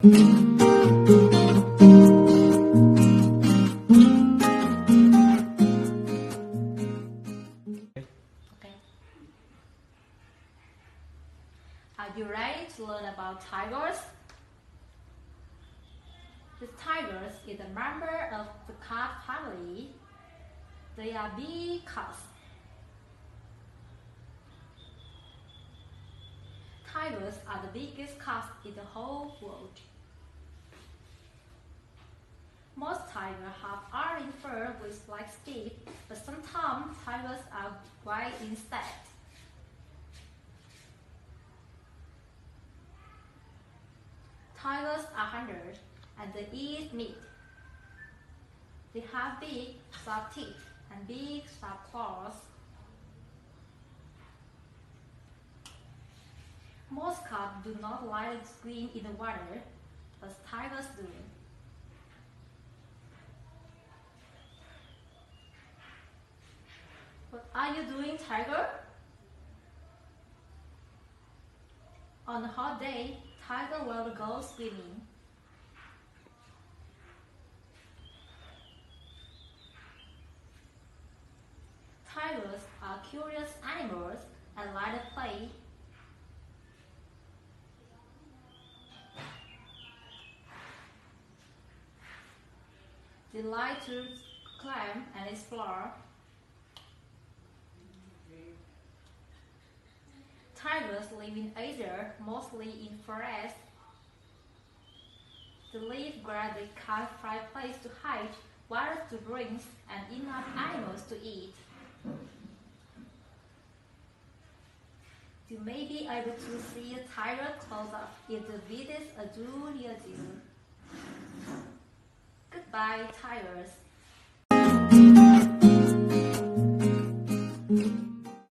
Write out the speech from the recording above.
Are you ready to learn about tigers? The tigers is a member of the cat family. They are big cats. Tigers are the biggest cats in the whole world. Most tigers have orange fur with black stripes, but sometimes tigers are white instead. Tigers are hunters and they eat meat. They have big, sharp teeth and big, sharp claws. Most cats do not like to swim in the water, but tigers do. What are you doing, tiger? On a hot day, tiger will go swimming. Tigers are curious animals and like to play. They like to climb and explore. Tigers live in Asia, mostly in forests. They live where they can't find a place to hide, water to drink, and enough animals to eat. You may be able to see a tiger close up if the visit a zoo near you. Goodbye, tigers.